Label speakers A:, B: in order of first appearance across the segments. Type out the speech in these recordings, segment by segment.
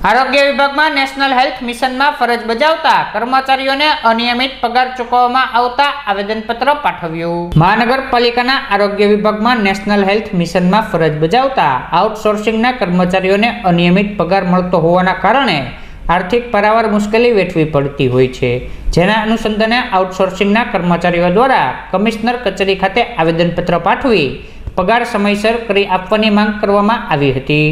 A: આરોગ્ય વિભાગમાં national health મિશનમાં ફરજ બજાવતા કર્મચારીઓને અનિયમિત પગાર ચૂકવવામાં આવતા આવેદનપત્ર પાઠવ્યું। મહાનગરપાલિકાના આરોગ્ય વિભાગમાં નેશનલ હેલ્થ મિશનમાં ફરજ બજાવતા આઉટસોર્સિંગના કર્મચારીઓને અનિયમિત પગાર મળતો હોવાના કારણે આર્થિક પારાવાર મુશ્કેલી વેઠવી પડતી હોય છે, જેના અનુસંધાને આઉટસોર્સિંગના કર્મચારીઓ દ્વારા કમિશનર કચેરી ખાતે આવેદનપત્ર પાઠવી પગાર સમયસર કરી આપવાની માંગ કરવામાં આવી હતી।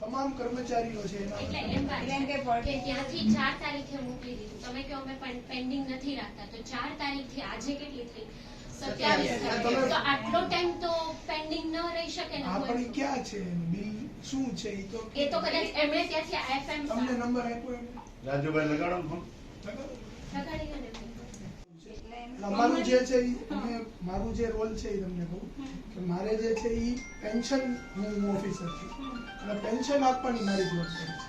B: તમામ કર્મચારીઓ છે
C: ત્યાંથી 4 તારીખે મોકલી દીધું। તમે કહો અમે પેન્ડિંગ નથી રાખતા, તો 4 તારીખથી આજે કેટલી થઈ? 27। તો આટલો ટાઈમ તો પેન્ડિંગ ન રહી શકે ને?
B: આપણે ક્યાં છે બિલ શું છે
C: એ તો કદાચ એમણે ત્યાંથી આઈએફએમ
B: તમને નંબર આપ્યો એમ
D: રાજુભાઈ લગાડો ફોન
C: લગાડી ગયો ને।
B: અમારું જે છે મારું જે રોલ છે એ તમને કહું કે મારે જે છે એ પેન્શન હું ઓફિસર છું અને પેન્શન આપવાની મારી જવાબદારી છે।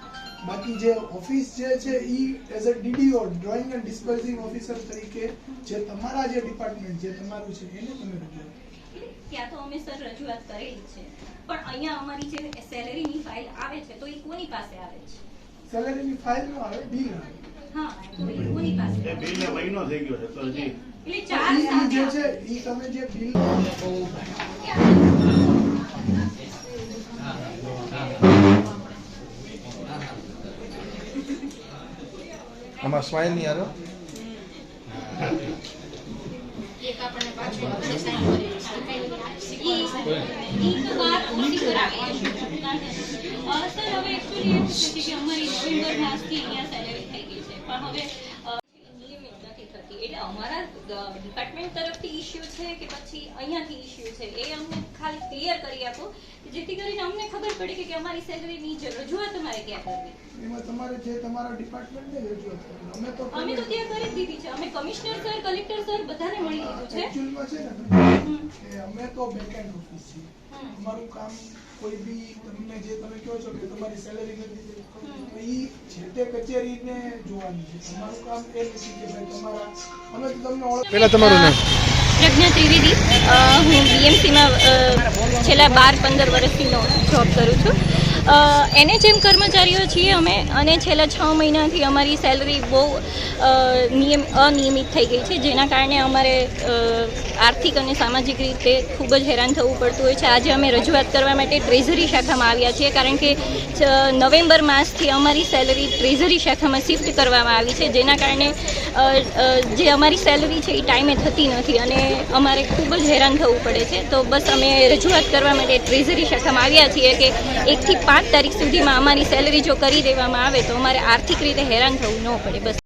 B: બાકી જે ઓફિસ જે છે એ as a DDO drawing and disbursing officer તરીકે જે તમારા જે ડિપાર્ટમેન્ટ જે તમારું છે એને તમે રજૂઆત
E: ત્યાં તો અમે સર રજૂઆત કરેલી છે, પણ અહીંયા અમારી જે સેલેરીની ફાઇલ આવે છે તો એ કોની પાસે આવે છે?
B: સેલેરીની ફાઇલ નો આવે બિલ આવે।
E: હા, તો એ કોની પાસે?
D: એ બિલને મહિનો થઈ ગયો છે તો હજી
E: એટલે 4
B: જે છે એ તમે જે બિલ
F: આમાં સ્માઈલ નહીં આરો
C: એક આપણને પાછું આપણે સાઈન કરી
E: ઈ તો વાત ઓછી કરાવી છે સર। હવે એક્ચ્યુઅલી એવું છે કે અમારી નવેમ્બર માસથી અહીંયા સેલેરી થઈ ગઈ છે, પણ હવે નિયમિત નથી થતી, એટલે અમારા ડિપાર્ટમેન્ટ તરફથી ઇશ્યુ છે કે પછી અહીંયાથી ઇશ્યુ છે એ અમને ખાલી ક્લિયર કરી આપો, જેથી કરીને અમને ખબર પડે કે અમારી સેલરીની રજૂઆત અમારે ક્યાં કરવી।
B: એમાં તમારે જે તમારા ડિપાર્ટમેન્ટને રજૂઆત કરવી। અમે તો
E: ત્યાં કરી જ દીધી છે, અમે કમિશનર સર, કલેક્ટર સર બધાને મળી લીધું છે।
B: એકચ્યુઅલમાં છે ને કે અમે તો બેકએન્ડ ઓફિસ છીએ। અમારું કામ કોઈ બી તમને જે તમે કહો છો કે તમારી સેલેરી નથી તો એ જે તે કચેરીને જોવાની છે। તમારું કામ એ નથી કે ભાઈ તમારા અમે તો તમને
F: પહેલા તમારું નામ?
E: પ્રજ્ઞા ત્રિવેદી। હું બીએમસીમાં છેલ્લા 12-15 વર્ષથી જોબ કરું છું। એનએચએમ કર્મચારીઓ છીએ અમે, અને છેલ્લા 6 મહિનાથી અમારી સેલરી બહુ અનિયમિત થઈ ગઈ છે, જેના કારણે અમારે આર્થિક અને સામાજિક રીતે ખૂબ જ હેરાન થવું પડતું હોય છે। આજે અમે રજૂઆત કરવા માટે ટ્રેઝરી શાખામાં આવ્યા છીએ, કારણ કે નવેમ્બર માસથી અમારી સેલરી ટ્રેઝરી શાખામાં શિફ્ટ કરવામાં આવી છે, જેના કારણે જે અમારી સેલરી છે એ ટાઈમે થતી નથી અને અમારે ખૂબ જ હેરાન થવું પડે છે। તો બસ અમે રજૂઆત કરવા માટે ટ્રેઝરી શાખામાં આવ્યા છીએ કે 1 થી 5 તારીખ સુધીમાં અમારી સેલરી જો કરી દેવામાં આવે તો અમારે આર્થિક રીતે હેરાન થવું ન પડે। બસ